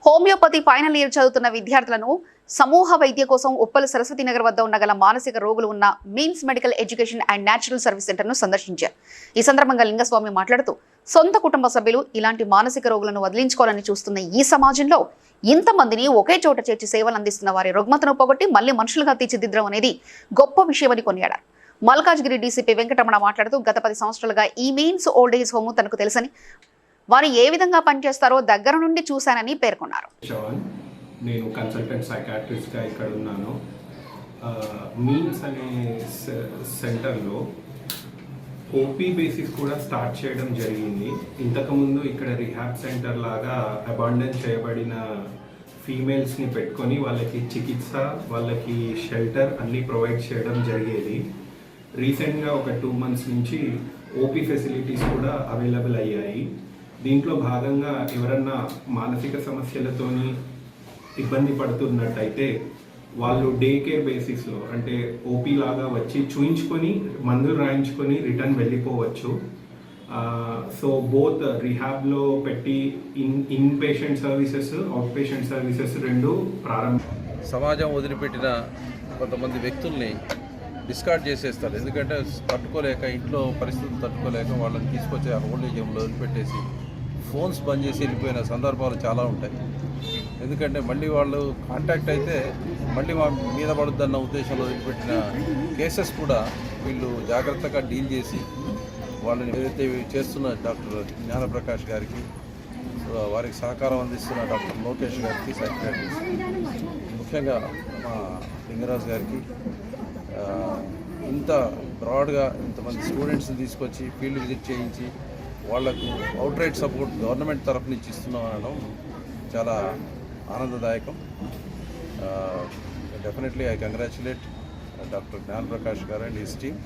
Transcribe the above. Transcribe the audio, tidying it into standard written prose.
Homeopathy final year చదువుతున్న విద్యార్థులను సమూహ వైద్య కోసం ఉప్పల్ సరస్వతి నగర్ వద్ద ఉన్న గల మానసిక రోగులు ఉన్న means medical education and natural service సెంటర్ను సందర్శించారు. ఈ సందర్భంగా లింగస్వామి మాట్లాడుతూ సొంత కుటుంబ సభ్యులు ఇలాంటి మానసిక రోగులను వదిలించుకోవాలని చూస్తున్న ఈ సమాజంలో ఇంతమందిని ఒకే చోట చేర్చి సేవలు అందిస్తున్న వారి రుగ్మతను పోగొట్టి మళ్లీ మనుషులుగా తీర్చిదిద్దడం అనేది గొప్ప విషయమని కొనియాడారు. మల్కాజ్గిరి డీసీపీ వెంకటరమణ మాట్లాడుతూ గత 10 సంవత్సరాలుగా ఈ మీన్స్ ఓల్డ్ ఏజ్ హోమ్ తనకు తెలుసని, వారు ఏ విధంగా పనిచేస్తారో దగ్గర నుండి చూశానని పేర్కొన్నారు. నేను కన్సల్టెంట్ సైకాట్రిస్ట్గా ఇక్కడ ఉన్నాను. మీన్స్ అనే సెంటర్లో ఓపీ బేసిస్ కూడా స్టార్ట్ చేయడం జరిగింది. ఇంతకుముందు ఇక్కడ రిహాబ్ సెంటర్ లాగా అబాండన్ చేయబడిన ఫీమేల్స్ని పెట్టుకొని వాళ్ళకి చికిత్స, వాళ్ళకి షెల్టర్ అన్నీ ప్రొవైడ్ చేయడం జరిగేది. రీసెంట్గా ఒక 2 months నుంచి ఓపీ ఫెసిలిటీస్ కూడా అవైలబుల్ అయ్యాయి. దీంట్లో భాగంగా ఎవరన్నా మానసిక సమస్యలతోని ఇబ్బంది పడుతున్నట్టయితే వాళ్ళు డే కేర్ బేసిస్లో, అంటే ఓపీ లాగా వచ్చి చూయించుకొని మందులు రాయించుకొని రిటర్న్ వెళ్ళిపోవచ్చు. సో బోత్ రిహాబ్లో పెట్టి in patient services, out patient services రెండు సమాజం వదిలిపెట్టిన కొంతమంది వ్యక్తుల్ని డిస్కార్డ్ చేసేస్తారు. ఎందుకంటే తట్టుకోలేక, ఇంట్లో పరిస్థితులు తట్టుకోలేక వాళ్ళని తీసుకొచ్చి ఆ ఓల్డ్ ఏజ్ హోమ్లో వదిలిపెట్టేసి ఫోన్స్ బంద్ చేసి వెళ్ళిపోయిన సందర్భాలు చాలా ఉంటాయి. ఎందుకంటే మళ్ళీ వాళ్ళు కాంటాక్ట్ అయితే మళ్ళీ మా మీద పడుద్దన్న ఉద్దేశంలో వదిలిపెట్టిన కేసెస్ కూడా వీళ్ళు జాగ్రత్తగా డీల్ చేసి వాళ్ళని ఏదైతే చేస్తున్న డాక్టర్ జ్ఞానప్రకాష్ గారికి, వారికి సహకారం అందిస్తున్న డాక్టర్ లోకేష్ గారికి, సైకాట్రిస్ట్ ముఖ్యంగా మా లింగరాజు గారికి, ఇంత బ్రాడ్గా ఇంతమంది స్టూడెంట్స్ని తీసుకొచ్చి ఫీల్డ్ విజిట్ చేయించి వాళ్లకు అవుట్రైట్ సపోర్ట్ గవర్నమెంట్ తరఫు నుంచి ఇస్తున్నాం అనడం చాలా ఆనందదాయకం. Definitely I congratulate doctor Gnanaprakash గారు అండ్ హిస్ టీమ్.